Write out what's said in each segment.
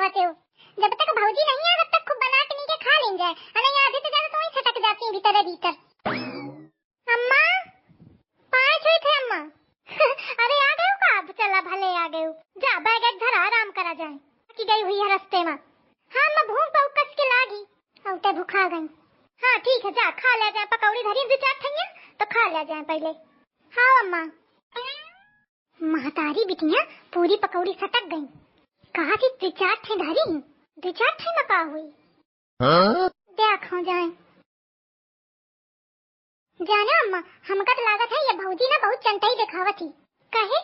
बनावत हो। जब तक भौजी नहीं आ तब तक खूब बना के नीचे खा लें जाए, नहीं आधे तो ज्यादा तो वहीं छटक जाती है भीतर भीतर। अम्मा पाँच हुई थे अम्मा। अरे आ गए हो का? चला भले आ गए हो, जा बैग एक धर आराम करा जाए कि गई हुई है रास्ते में। हाँ अम्मा भूख पाऊ कस के लागी औटे भूखा गई। हाँ ठीक है जा खा ले जाए, पकौड़ी धरी दो चार ठैया तो खा ले जाए पहले। हाँ अम्मा। महतारी बिटिया पूरी पकौड़ी सटक गई, कहा थी दो चार ठे धरी, दो चार ठे मका हुई। देखो जाए जाना अम्मा, हमका तो लागत है ये भौजी ना बहुत चंटाई दिखावत थी। कहे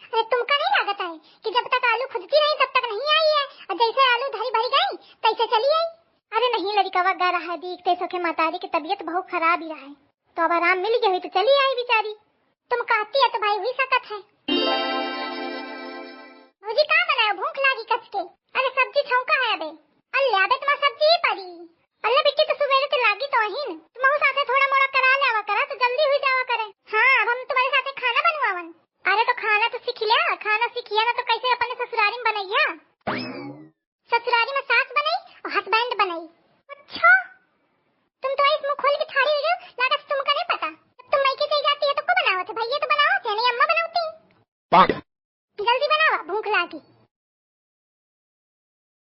अरे तुमका नहीं लागत है कि जब तक आलू खुदती रही तब तक नहीं आई है, और जैसे आलू धरी भरी गई तैसे चली आई। अरे नहीं लड़का गा रहा है, देखते सके महतारी की तबीयत बहुत खराब ही रहा है, तो अब आराम मिल गई तो चली आई बेचारी। तुम कहती है तो भाई हुई सकत है। भौजी का बनाया? भूख लागी कस के। अरे सब्जी छौका है अबे। अल्लाह बे तुम्हारी सब्जी ही पड़ी। अल्लाह बिट्टी तो सुबह तो लागी तो ही तुम साथे थोड़ा मोड़ा करा लेवा करा तो जल्दी हुई जावा करे। हाँ अब हम तुम्हारे साथे खाना बनवावन। अरे तो खाना तो सीख लिया, खाना सीखिया ना तो कैसे अपने ससुरारी में बनैया। ससुरारी में सास बनाई और हस्बैंड बनाई। अच्छा तुम तो इस मुंह खोल के ठाड़ी हुई हो, लागत तुमको नहीं पता। जब तुम मैके से जाती है तो को बनावत है? भैया तो बनावत है, नहीं अम्मा बनावती। जल्दी बनावा भूख लागी।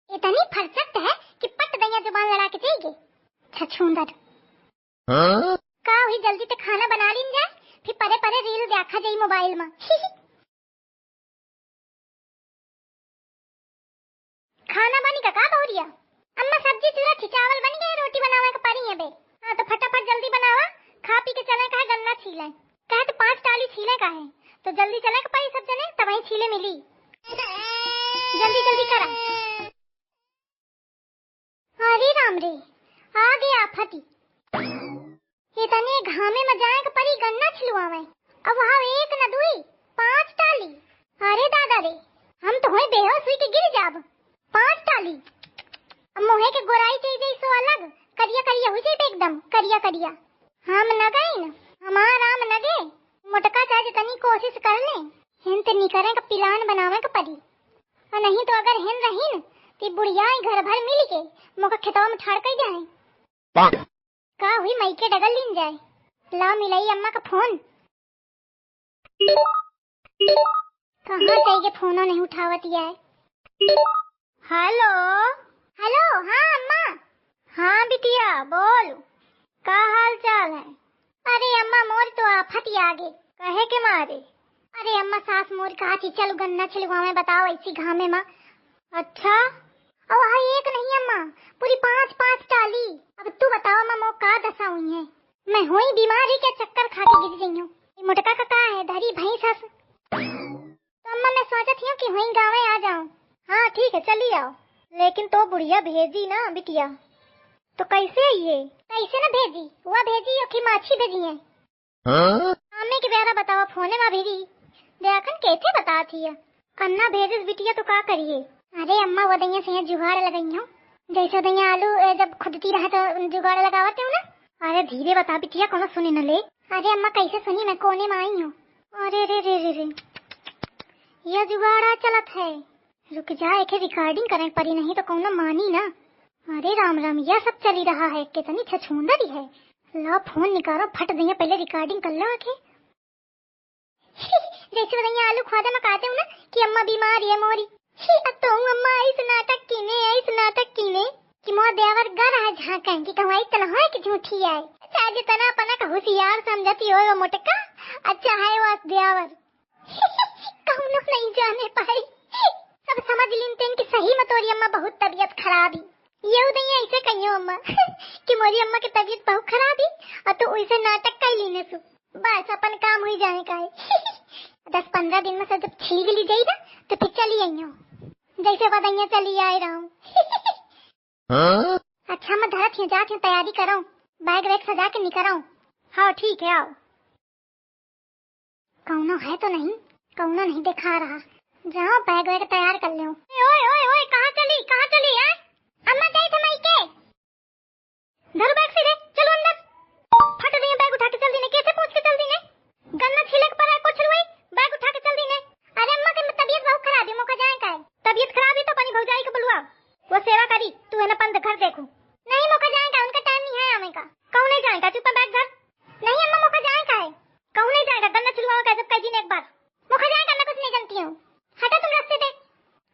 इतनी फरसत है कि पट दैया जुबान लड़ा के जाएगी छछूंदर। का हुई जल्दी से खाना बना लीन जाए, फिर परे परे रील देखा जाई मोबाइल में। खाना बनी का बहुरिया? अम्मा सब्जी चूरा चावल बन गए, रोटी बनावे के पड़ी है बे। हाँ तो फटाफट जल्दी बनावा, खा पी के चले का है गन्ना छीले। कहे तो 5 टाली छीले का है तो जल्दी चले के पड़ी सब जने तब वहीं छीले मिली। जल्दी जल्दी करा। अरे राम रे आ गया आफती। इतने घामे में जाए के परी गन्ना छिलवावे, अब वहाँ एक न दुई 5 टाली। अरे दादा रे हम तो होए बेहोश हुई के गिर जाब। 5 टाली अब मोहे के गोराई चाहिए सो अलग, करिया करिया हो जाए एकदम करिया करिया। हम न गई न हमारा राम न गे, मोटका चाहे तनी कोशिश कर ले, हिन ते नहीं करे का पिलान बनावे के परी। और नहीं तो अगर हिन रही न ती बुढ़िया घर भर मिल के मोका खेतवा में ठाड़ कर जाए। का हुई मई के डगल लीन जाए। ला मिलाई अम्मा का फोन। कहाँ चाहिए फोन नहीं उठावती है। हेलो हेलो हाँ अम्मा। हाँ बिटिया बोल का हाल चाल है? अरे अम्मा मोर तो आफत ही आगे कहे के मारे। अरे अम्मा सास मोर कहा थी चल गन्ना छिलवावे, बताओ ऐसी घामे में। अच्छा अब हाँ एक नहीं अम्मा पूरी 5 टाली। अब तू बताओ अम्मा मो का दशा हुई है, मैं हुई बीमारी के चक्कर खा के गिर गई हूँ। मोटका का है धरी भैंस हस। तो अम्मा मैं सोचत हूँ कि हुई गाँव आ जाऊँ। हाँ ठीक है चली आओ, लेकिन तो बुढ़िया भेजी ना बिटिया। तो कैसे ये कैसे न भेजी? वह भेजी कि माछी भेजी है? हमें के बेरा बताओ फोने में भेजी देखन कैसे बता थी अन्ना भेजिस बिटिया तो का करिए। अरे अम्मा वो दैया से जुगाड़ लगाई हूँ, जैसे दैया आलू जब खुदती रहा तो जुगाड़ लगावते हूँ ना। अरे धीरे बता बिटिया कौन सुने न ले। अरे अम्मा कैसे सुनी, मैं कोने में आई हूँ। अरे रे रे रे रे यह जुगाड़ चलत है, रुक जा एक रिकॉर्डिंग करने पड़ी नहीं तो कौन मानी ना। अरे राम राम यह सब चली रहा है, कितनी छछूंदर ही है। ला फोन निकालो फट दैया पहले रिकॉर्डिंग कर लो आके। जैसे दैया आलू खादे में कहते हूँ ना कि अम्मा बीमार है मोरी। तो अम्मा इस नाटक कीने कि मोर देवर गर है झांकन की कमाई तना है कि झूठी है। चाहे तना पना का होशियार समझती हो वो मोटका, अच्छा है वो देवर। कौन नहीं जाने पाई, सब समझ लेते कि सही में तोरी अम्मा बहुत तबीयत खराब है। ये नहीं ऐसे कहियो अम्मा कि मोरी अम्मा की तबीयत बहुत खराब है और तो वैसे नाटक कर लेने सु बस अपन काम हो जाने का है। 10-15 दिन में से जब छील ली जाई ना तो फिर चली आई हूँ, जैसे बदैया चली आई रहा हूँ। अच्छा मैं धरत हूँ जाती हूँ, तैयारी कराऊँ, बैग वैग सजा के निकल। हाँ ठीक है आओ। कौनो है तो नहीं, कौनो नहीं दिखा रहा, जाओ बैग वैग तैयार कर लो। ओए ओए ओए कहाँ चली है? अम्मा गई थे मायके। धर बैग सीधे चलो अंदर। फट दिए बैग उठा के चल दी ने, कैसे पूछ के चल दी ने? गन्ना छिलक पर है कुछ बैग उठा के चल दी ने। अरे अम्मा की तबीयत बहुत खराब है, मौका जाए का है। तबीयत खराब है तो अपनी भौजाई को सेवा करी तू है ना पंद घर देखो। नहीं मोका जाएगा, उनका टाइम नहीं है आने का। कहूं नहीं जाएगा, चुप बैठ घर। नहीं अम्मा मोका जाएगा है, कहूं नहीं जाएगा, गन्ना छिलवाओ का सब कह दी ने एक बार। मोका जाएगा, मैं कुछ नहीं जानती हूँ। हटा तुम रास्ते पे।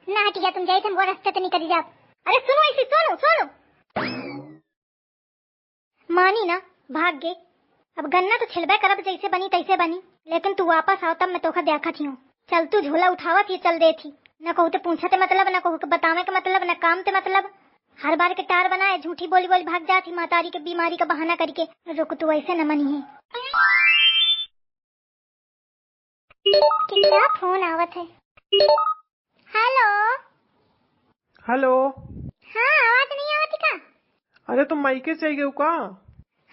ना हटिया तुम जाए थे वो रास्ते पे नहीं करी जा। अरे सुनो इसी, सोनो सोनो। मानी ना, भाग गए। अब गन्ना तो छिलबे करब जैसे बनी तैसे बनी, लेकिन तू वापस आओ तब मैं तोखा देखा थी हूँ। चल तू झोला उठावत ही चल दे थी, न कहू ते पूछते मतलब, न कहू के बतावे के मतलब, न काम ते मतलब। हर बार के टार बनाए झूठी बोली बोली भाग जाती मातारी के बीमारी का बहाना करके। रुक तू ऐसे न मनी है। कितना फोन आवत है। Hello hello. हाँ आवाज नहीं आवती का। अरे तुम मायके से गए का?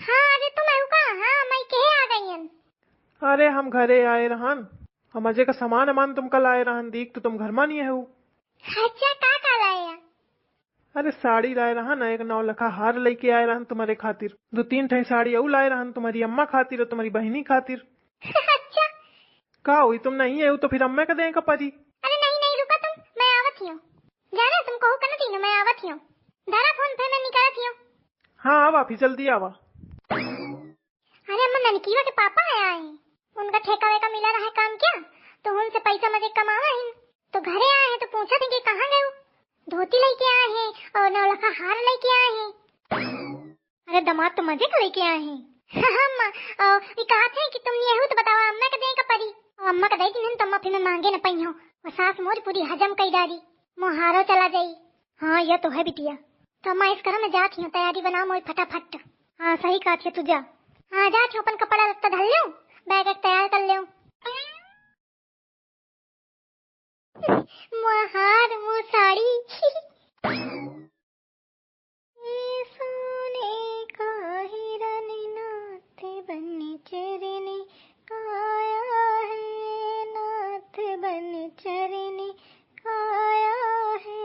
हाँ अरे तुम आयु का। हाँ मैं के आ गई हन। अरे हम घरे आए रहन, हम अजय का सामान अमान तुम कल आए रहन, दीख तो तुम घर में नहीं है हो। अच्छा का लाया? अरे साड़ी लाए रहन, एक 9 लखा हार लेके आए रहन तुम्हारे खातिर, 2-3 ठे साड़ी और लाए रहन तुम्हारी अम्मा खातिर और तुम्हारी बहनी खातिर। अच्छा का हुई तुम नहीं है तो फिर अम्मा का दें का परी। अरे नहीं नहीं रुका तुम, मैं आवत हूँ। जाना तुम कहो कर तीनों, मैं आवत हूँ। धारा फोन पे मैं निकालत हूँ। हाँ आवा फिर जल्दी आवा। अरे अम्मा ननकीवा के पापा आया है, उनका ठेका वेका मिला रहा है काम क्या, तो उनसे पैसा मजे कमावा है। तो घरे आए हैं तो पूछा थे कि कहाँ गए हो। धोती लेके आए हैं और 9 लखा हार लेके आए हैं। अरे दामाद तो मजे का लेके आए हैं। अम्मा ये कहा थे कि तुम ये हो तो बताओ अम्मा का दें का परी। और अम्मा का दे दिन तो अम्मा फिर मैं मांगे न पई हो, और सास मोर पूरी हजम कई डारी, मोहारो चला जाई। हाँ यह तो है बिटिया। तो अम्मा इस तरह मैं जाती हूँ, तैयारी बनाओ मोर फटाफट। हाँ सही कहा थी तू जा। हाँ जा अपन कपड़ा लगता धल लो, बैग तैयार कर लो। महार वो साड़ी सोने का हिरन नाथ बन चरने आया है, नाथ बन चरने आया है।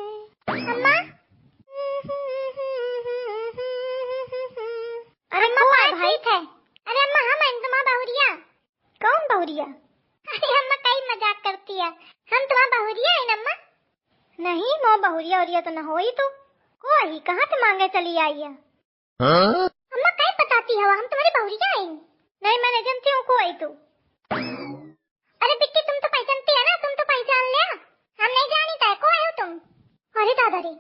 अम्मा अरे अम्मा भाई थे। अरे अम्मा हम तुम्हारा बहुरिया। कौन बहुरिया? अरे अम्मा कई मजाक करती है, हम तुम्हारा बहुरिया है अम्मा। नहीं मो बहुरिया औरिया तो न हो ही तू। कोई कहाँ से मांगे चली आई है? हाँ? अम्मा कई बताती हो, हम तुम्हारी बहुरिया है। नहीं मैं नहीं जानती हूँ कोई तू। अरे बिट्टी तुम तो पहचानती है ना, तुम तो पहचान लिया, हम नहीं जानी था कोई हो तुम। अरे दादा रे।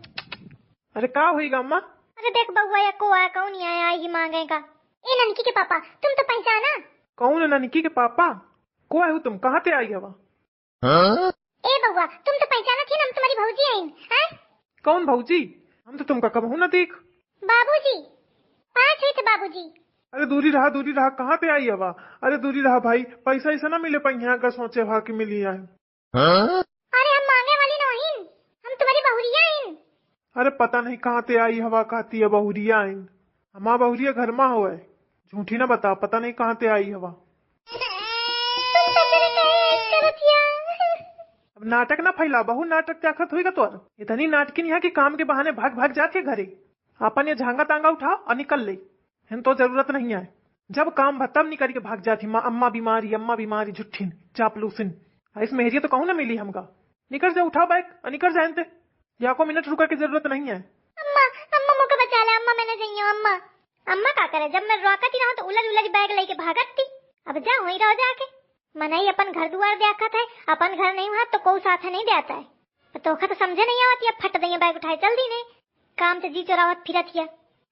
अरे का हुईगा अम्मा? अरे देख बउआ या को आया कौन नहीं आया ही मांगेगा। ए ननकी के पापा तुम तो पहचाना। कौन है ननकी के पापा? को है तुम, कहाँ से आई हवा? हाँ? ए बउआ तुम तो पहचाना थी ना, हम तुम्हारी भौजी हैं। कौन भौजी? हम तो तुमका कबहू न देख। बाबूजी 5 है थे बाबूजी। अरे दूरी रहा, कहाँ पे आई हवा? अरे दूरी रहा भाई, पैसा ऐसा ना मिले पहिया अगर सोचे भा की मिली आए। हाँ? अरे हम मांगे वाली नहीं, हम तुम्हारी बहुरिया हैं। अरे पता नहीं कहाँ ते आई हवा, कहती है बहुरिया आइन। हमारा बहुरिया घर में हो है, झूठी ना बता, पता नहीं कहाँ ते आई हवा। अब नाटक ना फैला, बहु नाटक त्याखत होगा तोर। इतनी नाटकिन यहाँ की काम के बहाने भाग भाग जाके घरे अपन ये झांगा तांगा उठाओ और निकल ले। हिन तो जरूरत नहीं है, जब काम भत्तम नहीं करके भाग जाती। माँ अम्मा बीमारी झुट्ठिन चापलूसिन। इस मेहरिया तो कहूँ ना मिली हमका। निकल जा, उठाओ बैग और निकल जाए, या को मिनट रुका की जरूरत नहीं है। अम्मा मुझे बचा ले अम्मा, मैंने जाइयो अम्मा। अम्मा का करे, जब मैं रोकती रहा तो उलझ बैग लेके भागती। अब जा वहीं रह जाके, मनाई अपन घर दुआर देखा था, अपन घर नहीं हुआ तो कोई साथ नहीं देता है। तो समझे नहीं आवती, अब फट देंगे बैग उठाए चल दी ने काम से जी चोरावत फिरत हिया।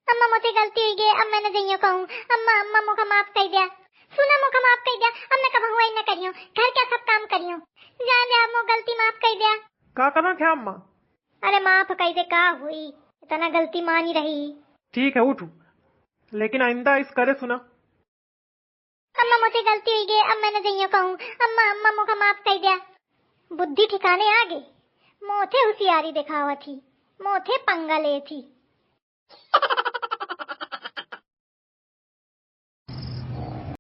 अम्मा मुझे गलती हुई गई, अब मैंने जइयो कहूँ। अम्मा मुझे माफ कर दिया, सुना मुझे माफ कर दिया, अब मैं कब हुआ ही न करियो, घर का सब काम करियो। जान दे अब मुझे गलती माफ कर दिया। का करना क्या अम्मा? अरे माफ कर दे, का हुई इतना गलती मानी रही। ठीक है उठू, लेकिन आइंदा इस करे सुना। अम्मा मुझे गलती हुई गई, अब मैंने जइयो कहूँ। अम्मा मुझे माफ कर दिया। बुद्धि ठिकाने आ गई, मोथे होशियारी दिखावा थी, मोथे पंगा ले थी।